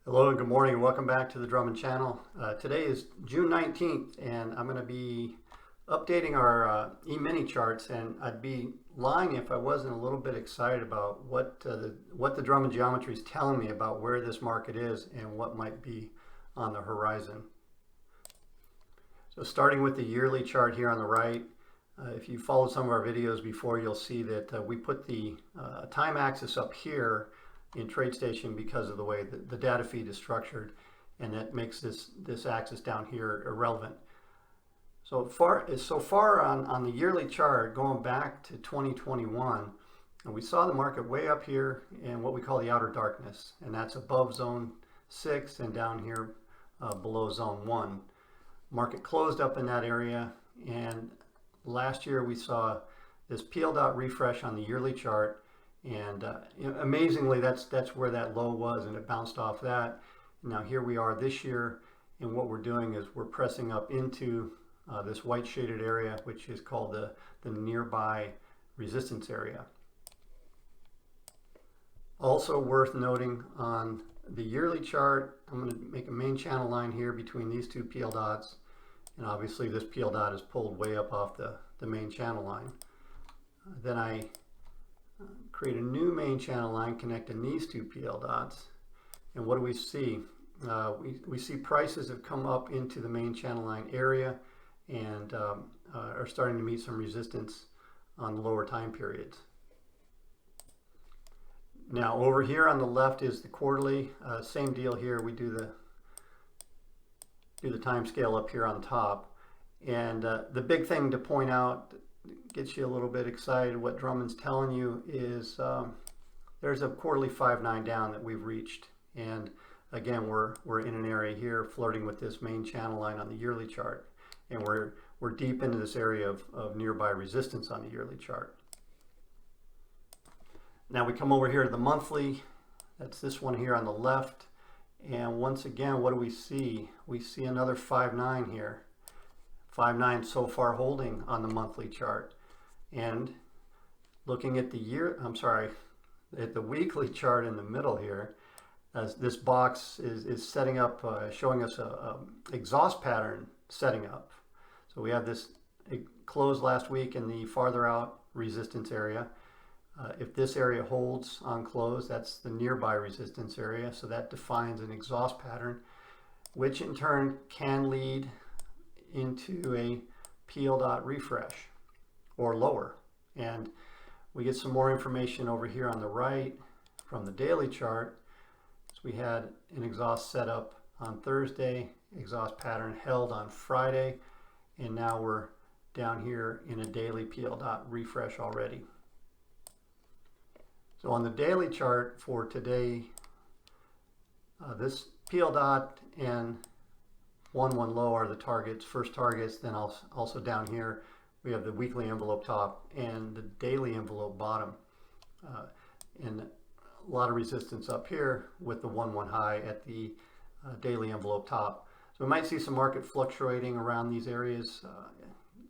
Hello and good morning. Welcome back to the Drummond channel. Today is June 19th and I'm going to be updating our E-mini charts, and I'd be lying if I wasn't a little bit excited about what the Drummond geometry is telling me about where this market is and what might be on the horizon. So starting with the yearly chart here on the right, if you followed some of our videos before, you'll see that we put the time axis up here in TradeStation because of the way the data feed is structured, and that makes this axis down here irrelevant. So far on the yearly chart, going back to 2021, and we saw the market way up here in what we call the outer darkness, and that's above zone 6 and down here below zone 1. Market closed up in that area, and last year we saw this peeled out refresh on the yearly chart. And amazingly, that's where that low was, and it bounced off that. Now here we are this year, and what we're doing is we're pressing up into this white shaded area, which is called the nearby resistance area. Also worth noting on the yearly chart, I'm going to make a main channel line here between these two peel dots, and obviously this peel dot is pulled way up off the main channel line. Then I create a new main channel line connecting these two PL dots, and what do we see? We see prices have come up into the main channel line area and are starting to meet some resistance on lower time periods. Now over here on the left is the quarterly. Same deal here. We do the time scale up here on top, and the big thing to point out, gets you a little bit excited, what Drummond's telling you is there's a quarterly 5.9 down that we've reached, and again we're in an area here flirting with this main channel line on the yearly chart, and we're deep into this area of nearby resistance on the yearly chart. Now we come over here to the monthly. That's this one here on the left, and once again, what do we see? We see another 5.9 here. 5.9 so far holding on the monthly chart. And looking at at the weekly chart in the middle here, as this box is setting up, showing us a exhaust pattern setting up. So we have this, it closed last week in the farther out resistance area. If this area holds on close, that's the nearby resistance area. So that defines an exhaust pattern, which in turn can lead into a peel dot refresh or lower. And we get some more information over here on the right from the daily chart. So we had an exhaust setup on Thursday, exhaust pattern held on Friday, and now we're down here in a daily peel dot refresh already. So on the daily chart for today, this peel dot and 1-1 low are the targets, first targets. Then also down here we have the weekly envelope top and the daily envelope bottom, and a lot of resistance up here with the 1-1 high at the daily envelope top. So we might see some market fluctuating around these areas.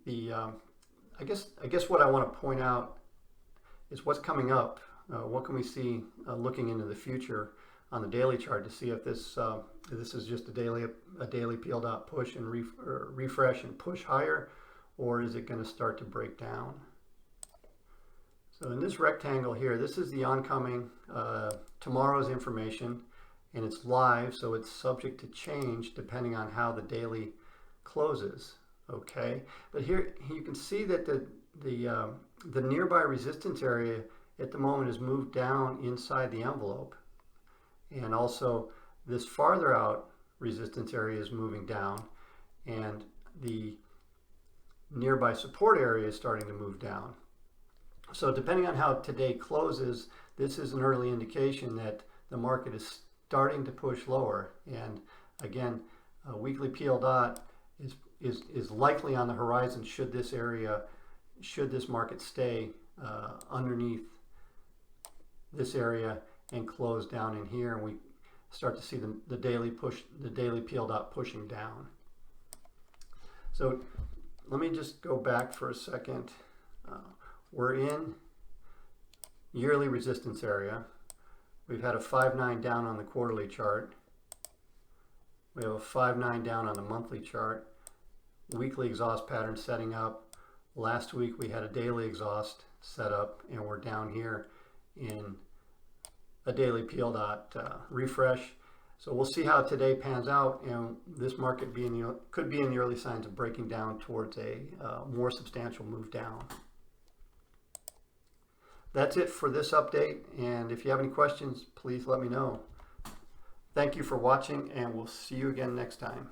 I guess what I want to point out is what's coming up. What can we see looking into the future on the daily chart to see if this is just a daily peel dot push and refresh and push higher, or is it going to start to break down? So in this rectangle here, this is the oncoming tomorrow's information, and it's live, so it's subject to change depending on how the daily closes. Okay, but here you can see that the nearby resistance area at the moment is moved down inside the envelope. And also this farther out resistance area is moving down, and the nearby support area is starting to move down. So depending on how today closes, this is an early indication that the market is starting to push lower. And again, a weekly peel dot is likely on the horizon should this market stay underneath this area and close down in here, and we start to see the daily peel dot pushing down. So let me just go back for a second. We're in yearly resistance area. We've had a 5.9 down on the quarterly chart, We have a 5-9 down on the monthly chart. Weekly exhaust pattern setting up. Last week we had a daily exhaust set up, and we're down here in a daily PL dot refresh. So we'll see how today pans out, and this market could be in the early signs of breaking down towards a more substantial move down. That's it for this update, and if you have any questions, please let me know. Thank you for watching, and we'll see you again next time.